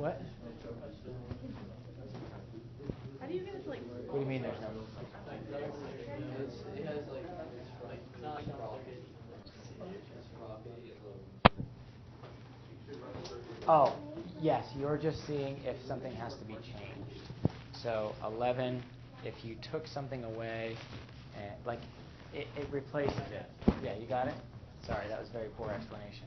What? How do you get it to like? What do you mean there's no? It has like it's not like Oh, yes, you're just seeing if something has to be changed. So 11, if you took something away, and like it replaces it. Yeah, you got it? Sorry, that was a very poor explanation.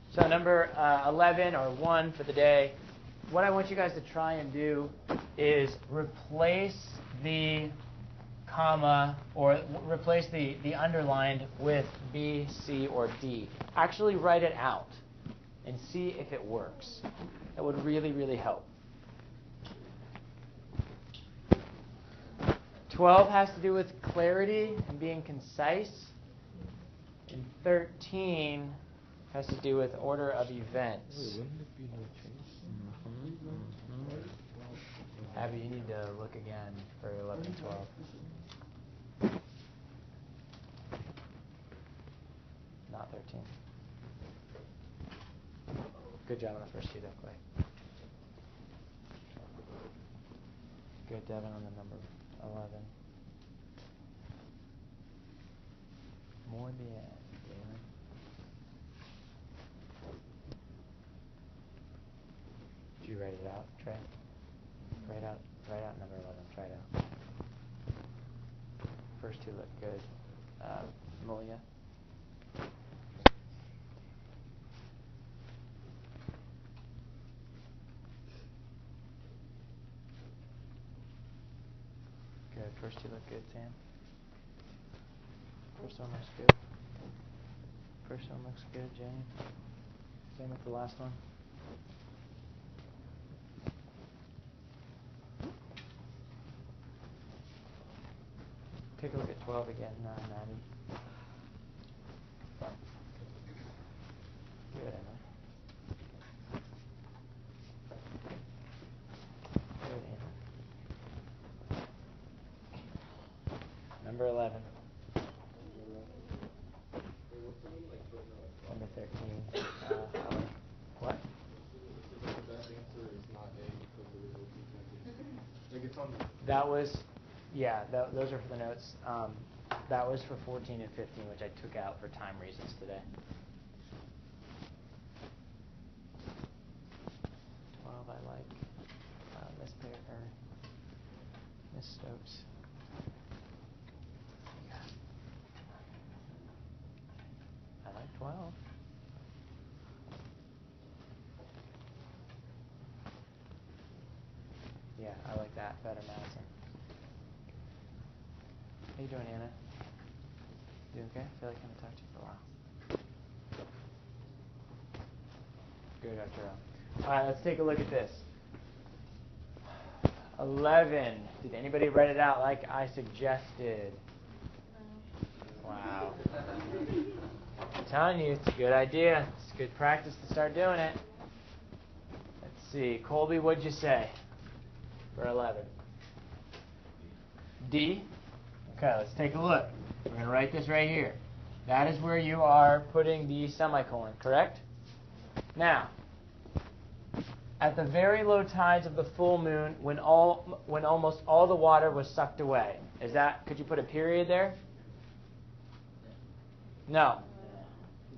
So number 11 or 1 for the day. What I want you guys to try and do is replace the comma or replace the underlined with B, C, or D. Actually write it out and see if it works. That would really, really help. 12 has to do with clarity and being concise. And 13 has to do with order of events. Abby, you need to look again for 11 and 12. Not 13. Good job on the first two, though, Clay. Good, Devin, on the number 11. Muy bien, Galen. Did you write it out, Trey? Write out number 11. Try it out. First two look good. Malia? Good. First two look good, Sam. First one looks good. First one looks good, Jane. Same with the last one. Take a look at 12 again, Maddie. Good, Emma. Good, Emma. Number 11. Number 13. Holly. What? That was, yeah, those are for the notes. That was for 14 and 15, which I took out for time reasons today. 12, I like. Miss Stokes. I like 12. Yeah, I like that better, Madison. How you doing, Anna? Doing okay? I feel like I haven't talked to you for a while. Good, Arturo. All right, let's take a look at this. 11. Did anybody write it out like I suggested? Wow. I'm telling you, it's a good idea. It's good practice to start doing it. Let's see. Colby, what'd you say for 11? D? Okay, let's take a look. We're going to write this right here. That is where you are putting the semicolon, correct? Now, at the very low tides of the full moon, when almost all the water was sucked away, could you put a period there? No.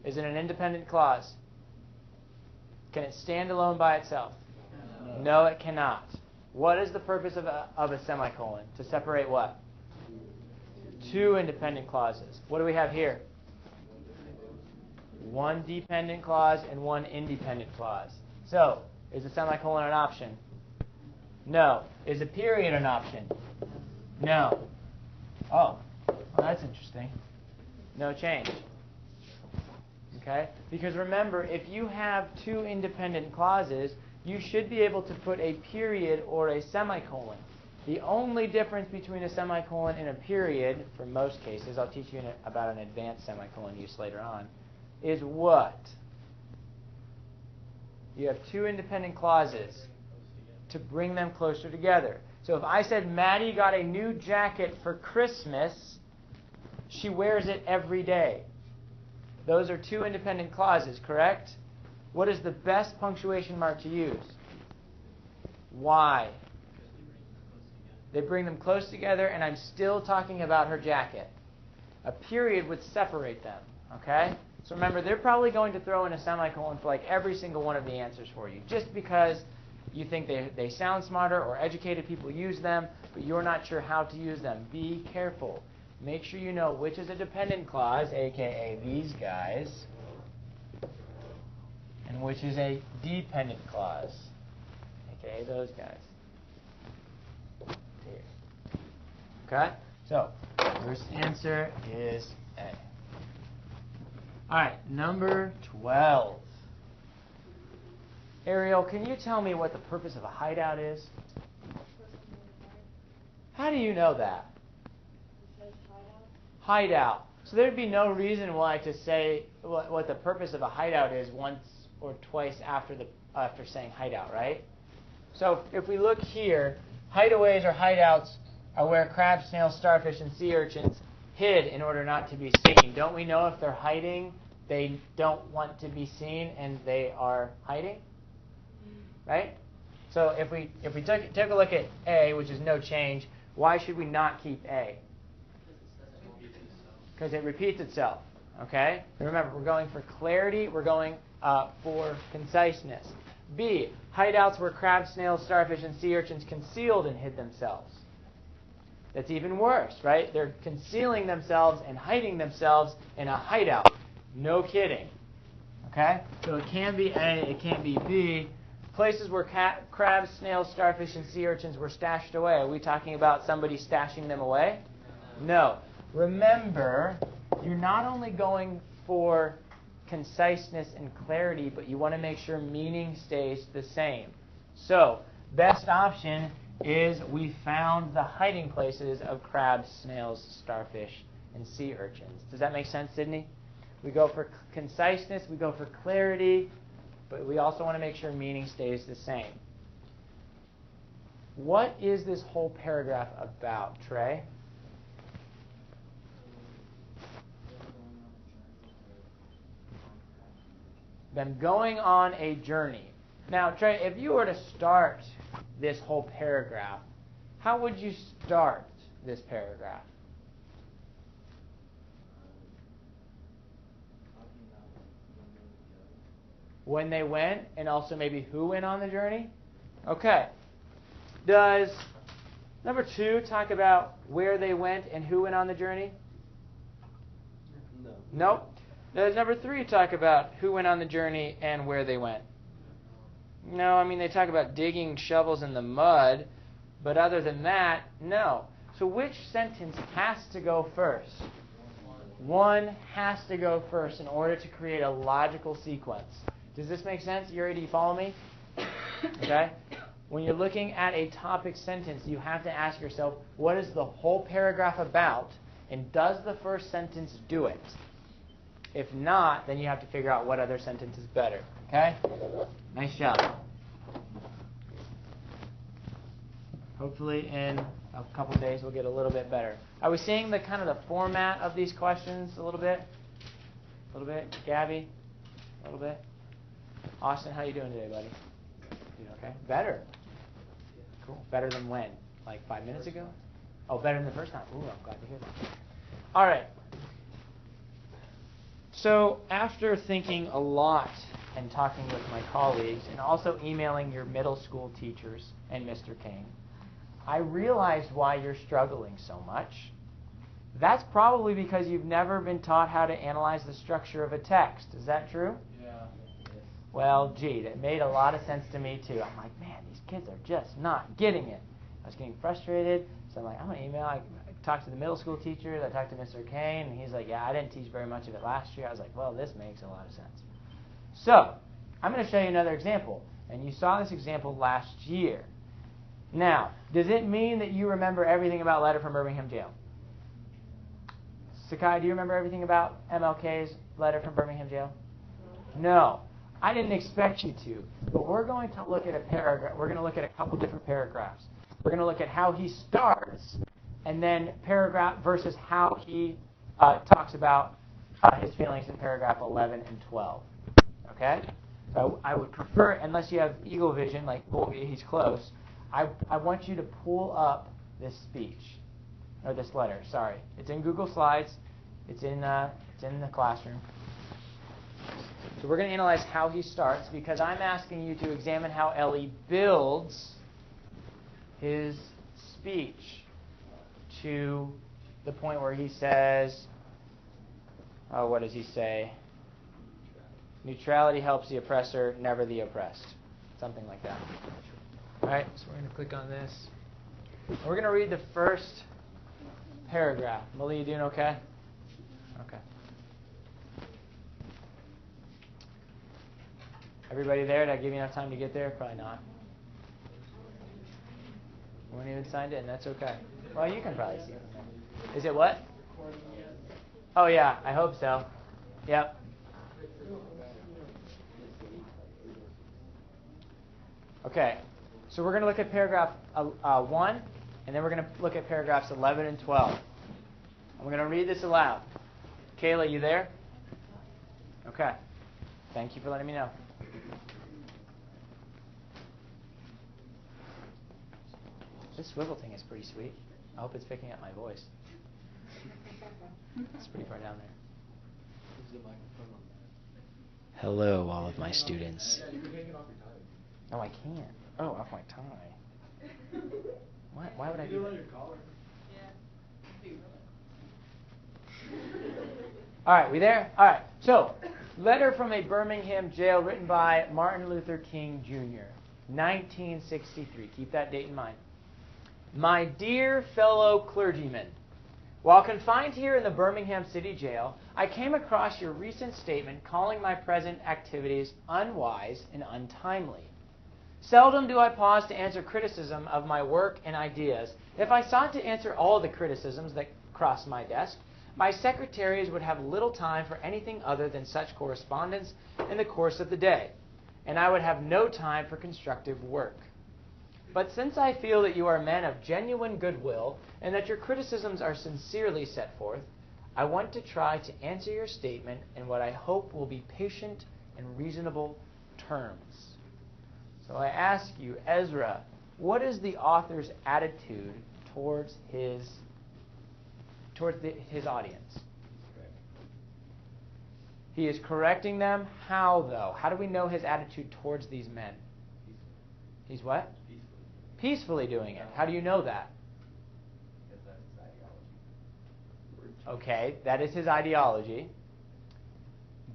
Is it an independent clause? Can it stand alone by itself? No, it cannot. What is the purpose of a semicolon? To separate what? Two independent clauses. What do we have here? One dependent clause and one independent clause. So, is a semicolon an option? No. Is a period an option? No. Oh, well, that's interesting. No change. Okay? Because remember, if you have two independent clauses, you should be able to put a period or a semicolon. The only difference between a semicolon and a period, for most cases, I'll teach you about an advanced semicolon use later on, is what? You have two independent clauses to bring them closer together. So if I said Maddie got a new jacket for Christmas, she wears it every day. Those are two independent clauses, correct? What is the best punctuation mark to use? Why? They bring them close together, and I'm still talking about her jacket. A period would separate them, okay? So remember, they're probably going to throw in a semicolon for like every single one of the answers for you, just because you think they sound smarter or educated people use them, but you're not sure how to use them. Be careful. Make sure you know which is a dependent clause, aka these guys, and which is a dependent clause, aka those guys. Here. Okay? So, first answer is A. All right, number 12. Ariel, can you tell me what the purpose of a hideout is? How do you know that? Hideout. So there'd be no reason why to say what the purpose of a hideout is once or twice after saying hideout, right? So if we look here, hideaways or hideouts are where crabs, snails, starfish, and sea urchins hid in order not to be seen. Don't we know if they're hiding, they don't want to be seen, and they are hiding? Right? So if we take a look at A, which is no change, why should we not keep A? Because it repeats itself. Okay? And remember, we're going for clarity. We're going for conciseness. B, hideouts where crabs, snails, starfish, and sea urchins concealed and hid themselves. That's even worse, right? They're concealing themselves and hiding themselves in a hideout. No kidding. Okay? So it can be A, it can be B. Places where crabs, snails, starfish, and sea urchins were stashed away. Are we talking about somebody stashing them away? No. Remember, you're not only going for conciseness and clarity, but you want to make sure meaning stays the same. So, best option is we found the hiding places of crabs, snails, starfish, and sea urchins. Does that make sense, Sydney? We go for conciseness, we go for clarity, but we also want to make sure meaning stays the same. What is this whole paragraph about, Trey? Them going on a journey. Now, Trey, if you were to start this whole paragraph, how would you start this paragraph? When they went, and also maybe who went on the journey? Okay. Does number 2 talk about where they went and who went on the journey? No. Nope. Does number 3 talk about who went on the journey and where they went? No, I mean they talk about digging shovels in the mud, but other than that, no. So which sentence has to go first? One has to go first in order to create a logical sequence. Does this make sense? Yuri, do you follow me? Okay? When you're looking at a topic sentence, you have to ask yourself, what is the whole paragraph about, and does the first sentence do it? If not, then you have to figure out what other sentence is better. Okay? Nice job. Hopefully in a couple days we'll get a little bit better. Are we seeing the kind of the format of these questions a little bit? A little bit? Gabby? A little bit? Austin, how you doing today, buddy? Doing okay? Better. Cool. Better than when? Like 5 minutes ago? Oh, better than the first time. Ooh, I'm glad to hear that. All right. So after thinking a lot and talking with my colleagues and also emailing your middle school teachers and Mr. Kane, I realized why you're struggling so much. That's probably because you've never been taught how to analyze the structure of a text. Is that true? Yeah. Well, gee, that made a lot of sense to me too. I'm like, man, these kids are just not getting it. I was getting frustrated, so I'm like, I'm going to email. I talked to the middle school teachers. I talked to Mr. Kane, and he's like, yeah, I didn't teach very much of it last year. I was like, well, this makes a lot of sense. So, I'm going to show you another example. And you saw this example last year. Now, does it mean that you remember everything about Letter from Birmingham Jail? Sakai, do you remember everything about MLK's Letter from Birmingham Jail? No. I didn't expect you to. But we're going to look at a paragraph. We're going to look at a couple different paragraphs. We're going to look at how he starts, and then paragraph versus how he talks about his feelings in paragraph 11 and 12. Okay? So I would prefer, unless you have eagle vision, like, oh, he's close, I want you to pull up this speech, or this letter, sorry. It's in Google Slides. It's in the classroom. So we're going to analyze how he starts, because I'm asking you to examine how Ellie builds his speech to the point where he says, oh, what does he say? Neutrality helps the oppressor, never the oppressed. Something like that. All right, so we're going to click on this. We're going to read the first paragraph. Molly, you doing okay? Okay. Everybody there? Did I give you enough time to get there? Probably not. You weren't even signed in. That's okay. Well, you can probably see it from there. Is it what? Oh, yeah. I hope so. Yep. Okay. So we're going to look at paragraph 1, and then we're going to look at paragraphs 11 and 12. And we're going to read this aloud. Kayla, you there? Okay. Thank you for letting me know. This Swivl thing is pretty sweet. I hope it's picking up my voice. It's pretty far down there. Hello, all of my students. Oh, I can't. Oh, off my tie. What? Why would I do that? All right, we there? All right. So, letter from a Birmingham jail written by Martin Luther King Jr., 1963. Keep that date in mind. My dear fellow clergymen, while confined here in the Birmingham City Jail, I came across your recent statement calling my present activities unwise and untimely. Seldom do I pause to answer criticism of my work and ideas. If I sought to answer all the criticisms that cross my desk, my secretaries would have little time for anything other than such correspondence in the course of the day, and I would have no time for constructive work. But since I feel that you are men of genuine goodwill and that your criticisms are sincerely set forth, I want to try to answer your statement in what I hope will be patient and reasonable terms. So I ask you, Ezra, what is the author's attitude towards his audience? He is correcting them. How, though? How do we know his attitude towards these men? He's what? Peacefully doing it. How do you know that? Because that's his ideology. Okay, that is his ideology.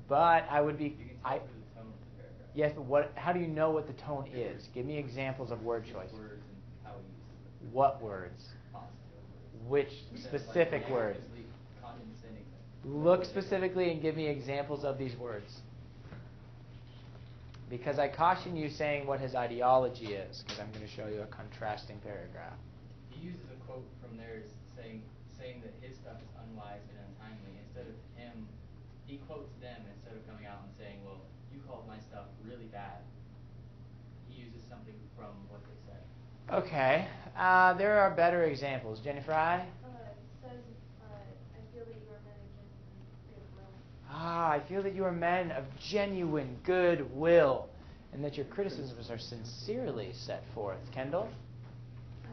But I would be... You can tell through the tone of the paragraph. Yes, but how do you know what the tone is? Give me examples of word choice. Words and how he uses them. What words? Positive words. Which specific words? Condescending. Look specifically and give me examples of these words. Because I caution you saying what his ideology is, because I'm going to show you a contrasting paragraph. He uses a quote from theirs saying that his stuff is unwise and untimely. Instead of him, he quotes them instead of coming out and saying, well, you called my stuff really bad. He uses something from what they said. Okay. There are better examples. Jennifer, I? Says, I feel that you are men of genuine goodwill. I feel that you are men of genuine goodwill, and that your criticisms are sincerely set forth. Kendall? I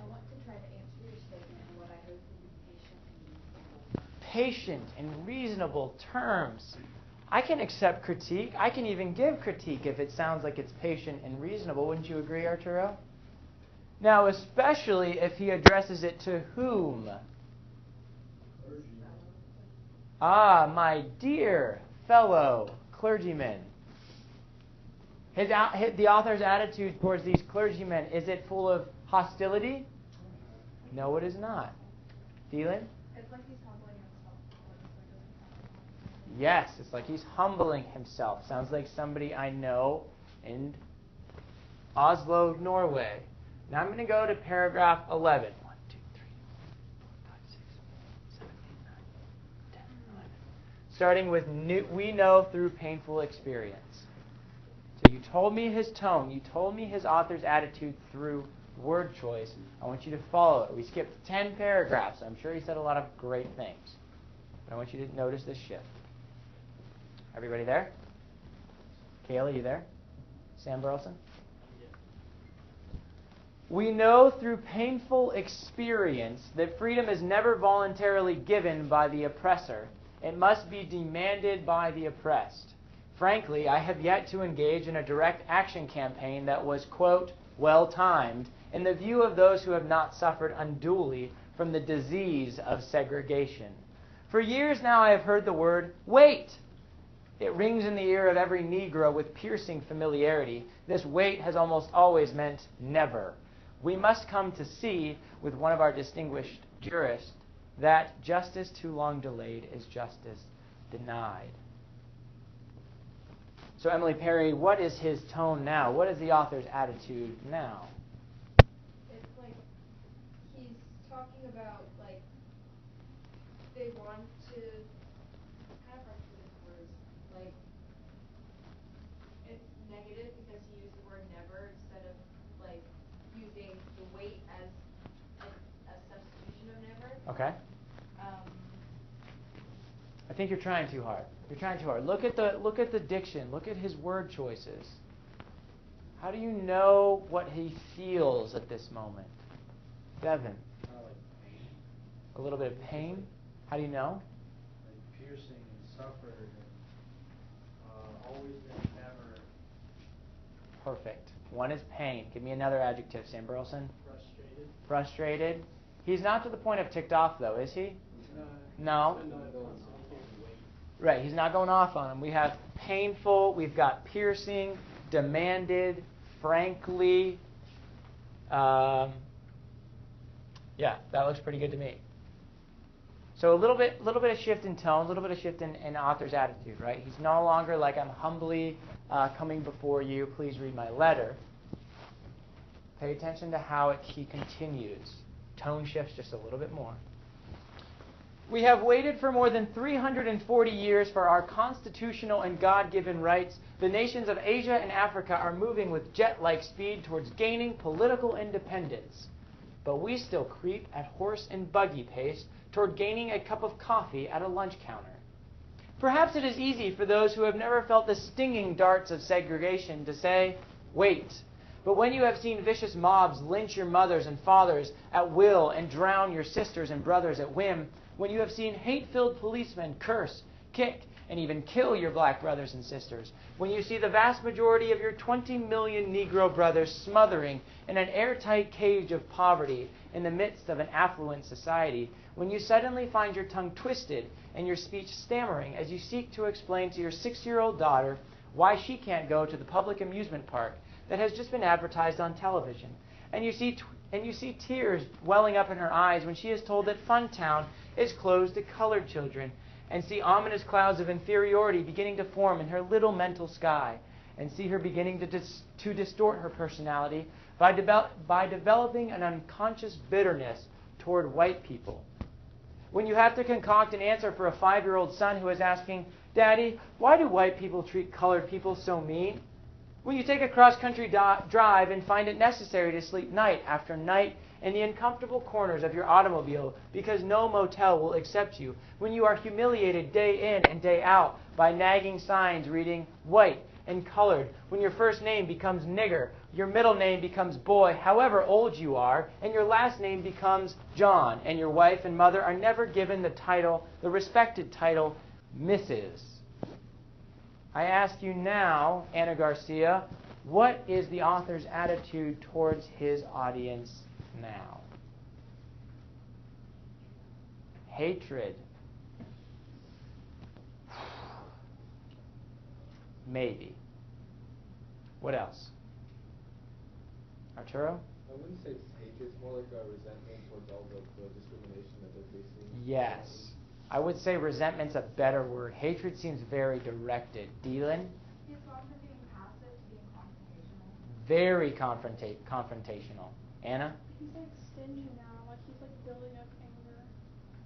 want to try to answer your statement in what I hope will be Patient and reasonable terms. I can accept critique. I can even give critique if it sounds like it's patient and reasonable. Wouldn't you agree, Arturo? Now, especially if he addresses it to whom? My dear fellow clergymen. The author's attitude towards these clergymen, is it full of hostility? No, it is not. Dylan? It's like he's humbling himself. Yes, it's like he's humbling himself. Sounds like somebody I know in Oslo, Norway. Now I'm going to go to paragraph 11. 1, 2, 3, 4, 5, 6, 7, 8, 9, 10, 11. Starting with we know through painful experience. So you told me his tone. You told me his author's attitude through word choice. I want you to follow it. We skipped 10 paragraphs. I'm sure he said a lot of great things. But I want you to notice this shift. Everybody there? Kayla, you there? Sam Burleson? We know through painful experience that freedom is never voluntarily given by the oppressor. It must be demanded by the oppressed. Frankly, I have yet to engage in a direct action campaign that was, quote, well-timed, in the view of those who have not suffered unduly from the disease of segregation. For years now I have heard the word, wait! It rings in the ear of every Negro with piercing familiarity. This wait has almost always meant never. We must come to see, with one of our distinguished jurists, that justice too long delayed is justice denied. So Emily Perry, what is his tone now? What is the author's attitude now? It's like he's talking about like they want to kind of hard to put into words. Like it's negative because he used the word never instead of like using the wait as a substitution of never. Okay. I think you're trying too hard. You're trying too hard. Look at the diction. Look at his word choices. How do you know what he feels at this moment? Devin. Kind of like pain. A little bit of pain. How do you know? Like piercing and suffered and always been never. Perfect. One is pain. Give me another adjective, Sam Burleson. Frustrated. Frustrated. He's not to the point of ticked off, though, is he? No. Right, he's not going off on him. We have painful, we've got piercing, demanded, frankly. Yeah, that looks pretty good to me. So a little bit of shift in tone, a little bit of shift in author's attitude, right? He's no longer like, I'm humbly coming before you, please read my letter. Pay attention to how he continues. Tone shifts just a little bit more. We have waited for more than 340 years for our constitutional and God-given rights. The nations of Asia and Africa are moving with jet-like speed towards gaining political independence. But we still creep at horse and buggy pace toward gaining a cup of coffee at a lunch counter. Perhaps it is easy for those who have never felt the stinging darts of segregation to say, wait. But when you have seen vicious mobs lynch your mothers and fathers at will and drown your sisters and brothers at whim, when you have seen hate-filled policemen curse, kick, and even kill your black brothers and sisters, when you see the vast majority of your 20 million Negro brothers smothering in an airtight cage of poverty in the midst of an affluent society, when you suddenly find your tongue twisted and your speech stammering as you seek to explain to your 6-year-old daughter why she can't go to the public amusement park that has just been advertised on television, and you see tears welling up in her eyes when she is told that Funtown is closed to colored children, and see ominous clouds of inferiority beginning to form in her little mental sky, and see her beginning to distort her personality by developing an unconscious bitterness toward white people. When you have to concoct an answer for a 5-year-old son who is asking, Daddy, why do white people treat colored people so mean? When you take a cross-country drive and find it necessary to sleep night after night in the uncomfortable corners of your automobile because no motel will accept you. When you are humiliated day in and day out by nagging signs reading white and colored. When your first name becomes nigger, your middle name becomes boy, however old you are, and your last name becomes John, and your wife and mother are never given the title, the respected title, Mrs. I ask you now, Anna Garcia, what is the author's attitude towards his audience now? Hatred. Maybe. What else? Arturo? I wouldn't say it's hatred, it's more like a resentment towards all the discrimination that they're facing. Yes. I would say resentment's a better word. Hatred seems very directed. Dealin? He's gone from being passive to being confrontational. Very confrontational. Anna? He's like stingy now, like he's like building up anger.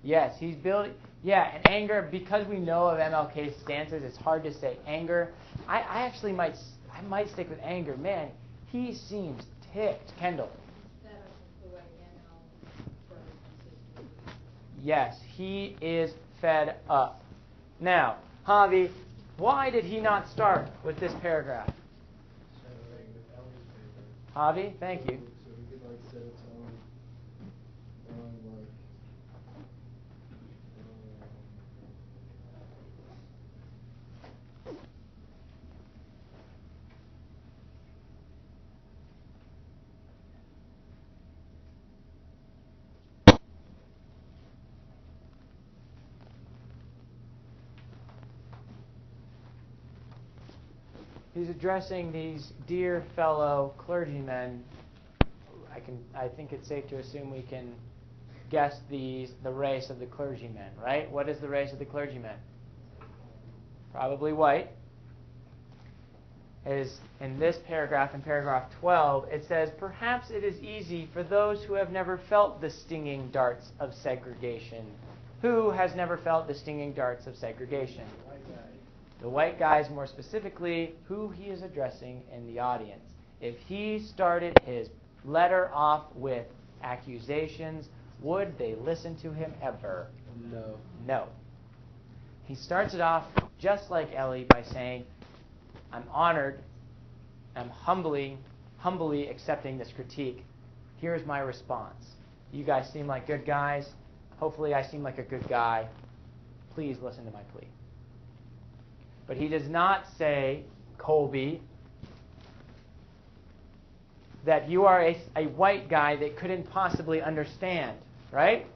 Yes, he's building. Yeah, and anger, because we know of MLK's stances, it's hard to say anger. I actually might stick with anger. Man, he seems ticked. Kendall? Instead of the way NL brothers and sisters. Yes, he is fed up. Now, Javi, Why did he not start with this paragraph? Same thing with Ellie's paper. Javi, thank you. So we could like set its own like He's addressing these dear fellow clergymen. I think it's safe to assume we can guess the race of the clergymen, right? What is the race of the clergymen? Probably white. Is in this paragraph, in paragraph 12, it says, perhaps it is easy for those who have never felt the stinging darts of segregation. Who has never felt the stinging darts of segregation? The white guys, more specifically, who he is addressing in the audience. If he started his letter off with accusations, would they listen to him ever? no. No. He starts it off just like Ellie by saying, I'm honored, I'm humbly accepting this critique. Here's my response. You guys seem like good guys. Hopefully I seem like a good guy. Please listen to my plea. But he does not say, Colby, that you are a white guy that couldn't possibly understand, right?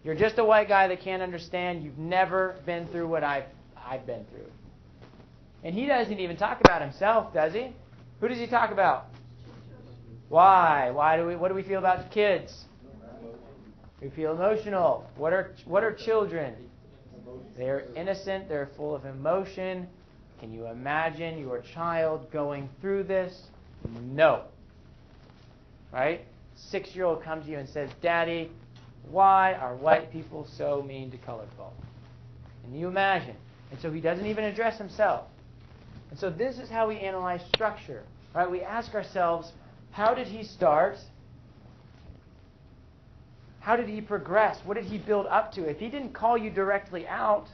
You're just a white guy that can't understand. You've never been through what I've been through. And he doesn't even talk about himself, does he? Who does he talk about? Why? What do we feel about kids? We feel emotional. What are children? They're innocent. They're full of emotion. Can you imagine your child going through this? No. Right? 6-year-old comes to you and says, Daddy, why are white people so mean to colored folk? And you imagine. And so he doesn't even address himself. And so this is how we analyze structure. Right? We ask ourselves, how did he start? How did he progress? What did he build up to? If he didn't call you directly out,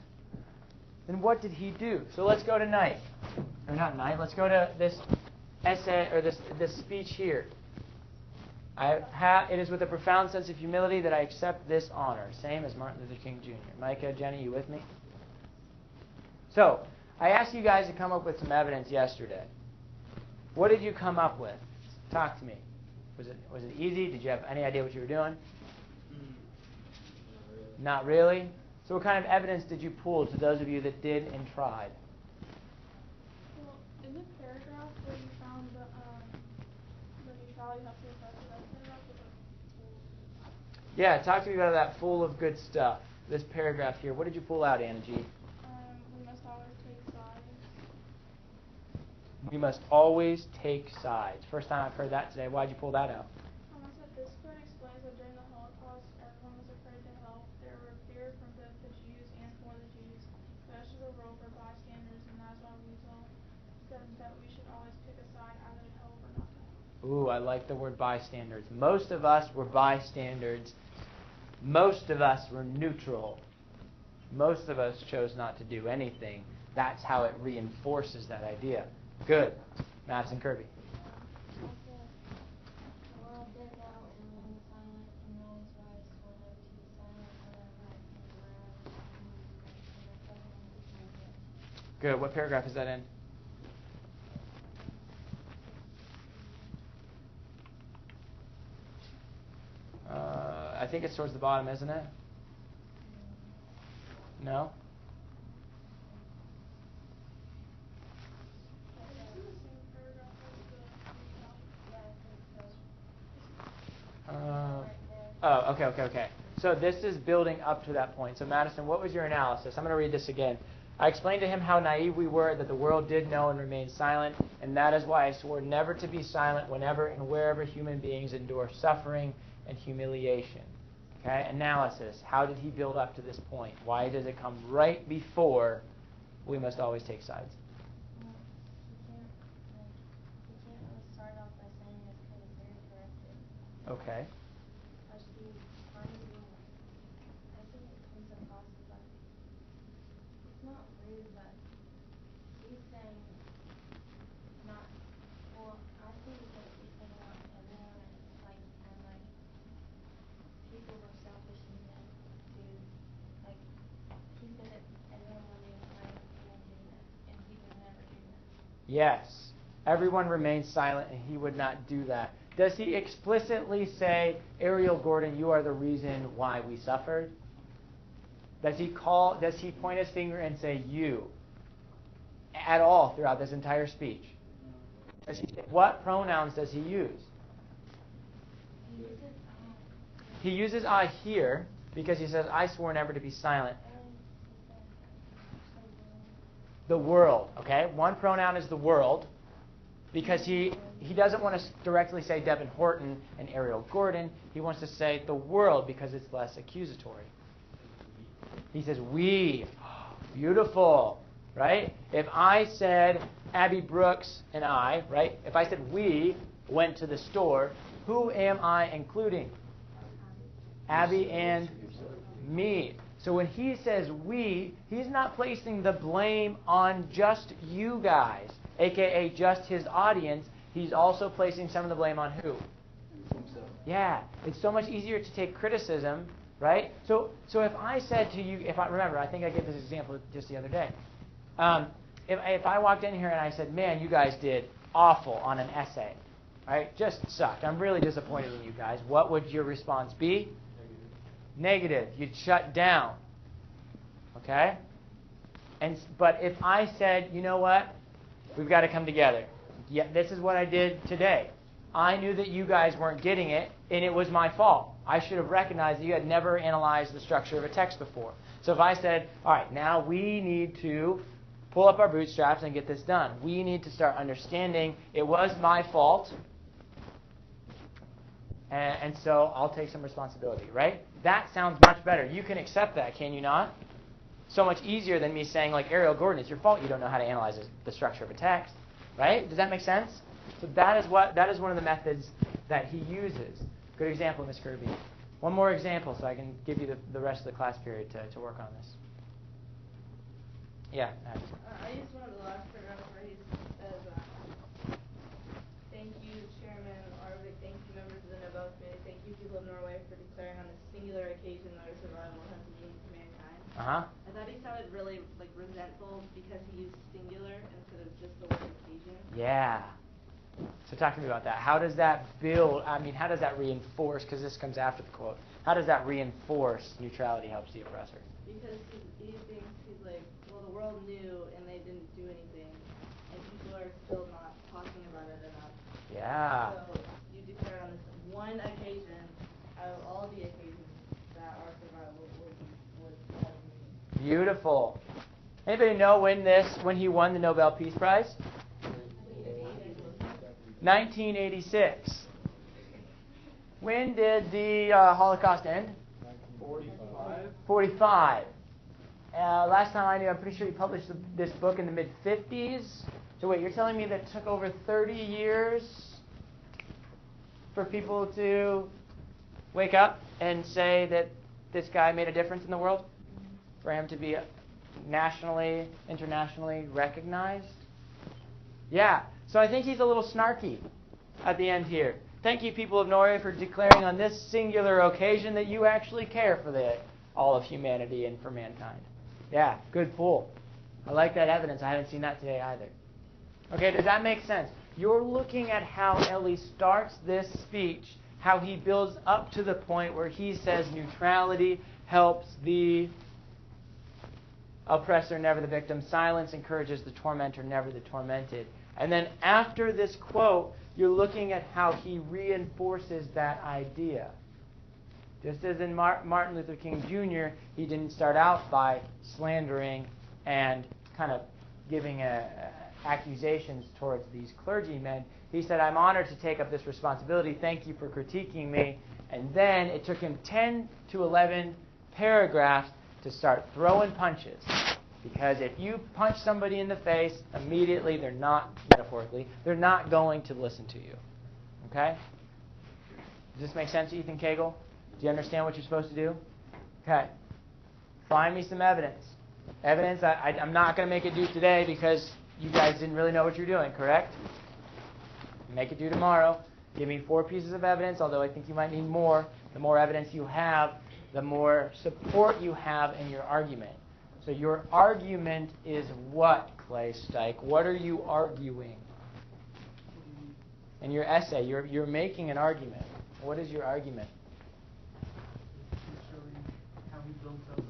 then what did he do? So let's go to night. Or not night. Let's go to this essay or this speech here. It is with a profound sense of humility that I accept this honor. Same as Martin Luther King Jr. Micah, Jenny, you with me? So, I asked you guys to come up with some evidence yesterday. What did you come up with? Talk to me. Was it easy? Did you have any idea what you were doing? Not really? So what kind of evidence did you pull to those of you that did and tried? Well, in the paragraph where you found the neutrality helps you assess the rest paragraph was like Yeah, talk to me about that full of good stuff. This paragraph here. What did you pull out, Anna G? we must always take sides. We must always take sides. First time I've heard that today. Why'd you pull that out? I said this quote explains that during the Holocaust, everyone was afraid to help. There were fear from both the Jews and for the Jews. Most of the world were bystanders, and that's why Weasel said that we should always pick a side, either to help or not to help. Ooh, I like the word bystanders. Most of us were bystanders. Most of us were neutral. Most of us chose not to do anything. That's how it reinforces that idea. Good. Madison Kirby. Good. What paragraph is that in? I think it's towards the bottom, isn't it? No? Okay. So this is building up to that point. So Madison, what was your analysis? I'm going to read this again. I explained to him how naive we were, that the world did know and remained silent, and that is why I swore never to be silent whenever and wherever human beings endure suffering and humiliation. Okay, analysis. How did he build up to this point? Why does it come right before we must always take sides? Well, he can't really start off by saying this because it's very corrective. Okay. Because he's finding, I think it comes across as like, it's not Yes. Everyone remained silent, and he would not do that. Does he explicitly say, Ariel Gordon, you are the reason why we suffered? Does he point his finger and say you at all throughout this entire speech? What pronouns does he use? He uses I here because he says, I swore never to be silent. The world, okay? One pronoun is the world because he doesn't want to directly say Devin Horton and Ariel Gordon. He wants to say the world because it's less accusatory. He says we. Beautiful, right? If I said Abby Brooks and I, right? If I said we went to the store, who am I including? Abby and me. So when he says we, he's not placing the blame on just you guys, aka just his audience. He's also placing some of the blame on who? Himself. Yeah, it's so much easier to take criticism, right? So if I said to you, I think I gave this example just the other day. If I walked in here and I said, man, you guys did awful on an essay, right? Just sucked. I'm really disappointed in you guys. What would your response be? Negative. You'd shut down. Okay? But if I said, you know what? We've got to come together. Yeah, this is what I did today. I knew that you guys weren't getting it, and it was my fault. I should have recognized that you had never analyzed the structure of a text before. So if I said, all right, now we need to pull up our bootstraps and get this done. We need to start understanding it was my fault, and so I'll take some responsibility, right? That sounds much better. You can accept that, can you not? So much easier than me saying, like, Ariel Gordon, it's your fault you don't know how to analyze the structure of a text, right? Does that make sense? So that is one of the methods that he uses. Good example, Ms. Kirby. One more example so I can give you the rest of the class period to work on this. Yeah. I used one of the last paragraphs where he says, thank you, Chairman Arvik, thank you, members of the Nobel Committee, thank you, people of Norway, for declaring on this singular occasion that our survival has meaning to mankind. I thought he sounded really resentful because he used singular instead of just the word occasion. Yeah. So talk to me about that. How does that how does that reinforce, because this comes after the quote, how does that reinforce neutrality helps the oppressor? Because he thinks, he's like, well, the world knew and they didn't do anything, and people are still not talking about it enough. Yeah. So you declare on this one occasion, out of all the occasions, that our survival would have meaning. Beautiful. Anybody know when he won the Nobel Peace Prize? 1986. When did the Holocaust end? 45. Last time I knew, I'm pretty sure he published this book in the mid-50s. So wait, you're telling me that it took over 30 years for people to wake up and say that this guy made a difference in the world? For him to be nationally, internationally recognized? Yeah. So I think he's a little snarky at the end here. Thank you, people of Norway, for declaring on this singular occasion that you actually care for all of humanity and for mankind. Yeah, good pull. I like that evidence. I haven't seen that today either. Okay, does that make sense? You're looking at how Ellie starts this speech, how he builds up to the point where he says neutrality helps the oppressor, never the victim. Silence encourages the tormentor, never the tormented. And then after this quote, you're looking at how he reinforces that idea. Just as in Martin Luther King Jr., he didn't start out by slandering and kind of giving accusations towards these clergymen. He said, I'm honored to take up this responsibility. Thank you for critiquing me. And then it took him 10 to 11 paragraphs to start throwing punches. Because if you punch somebody in the face, immediately metaphorically, they're not going to listen to you. Okay? Does this make sense, Ethan Cagle? Do you understand what you're supposed to do? Okay. Find me some evidence. Evidence, I'm not going to make it due today because you guys didn't really know what you're doing, correct? Make it due tomorrow. Give me 4 pieces of evidence, although I think you might need more. The more evidence you have, the more support you have in your argument. So your argument is what, Clay Stike? What are you arguing? In your essay, you're making an argument. What is your argument? He's showing how he builds up the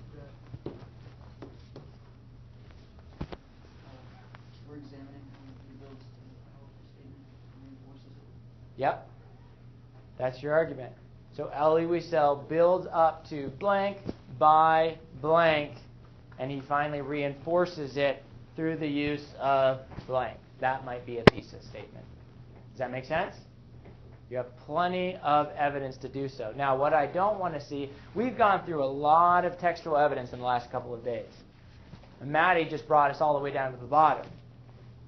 We're examining how he builds the powerful statement and reinforces it. Yep. That's your argument. So Elie Wiesel builds up to blank by blank, and he finally reinforces it through the use of blank. That might be a thesis statement. Does that make sense? You have plenty of evidence to do so. Now, what I don't want to see, we've gone through a lot of textual evidence in the last couple of days. And Maddie just brought us all the way down to the bottom.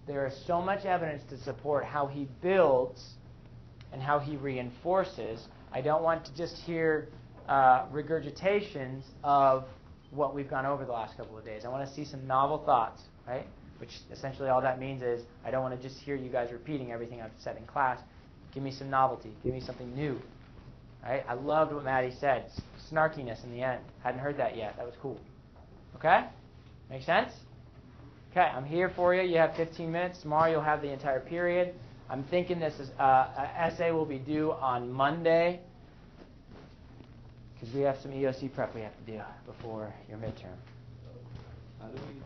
There is so much evidence to support how he builds and how he reinforces. I don't want to just hear regurgitations of what we've gone over the last couple of days. I want to see some novel thoughts, right? Which essentially all that means is I don't want to just hear you guys repeating everything I've said in class. Give me some novelty. Give me something new. Right? I loved what Maddie said. Snarkiness in the end. Hadn't heard that yet. That was cool. Okay? Make sense? Okay, I'm here for you. You have 15 minutes. Tomorrow you'll have the entire period. I'm thinking this is an essay will be due on Monday because we have some EOC prep we have to do before your midterm. How do we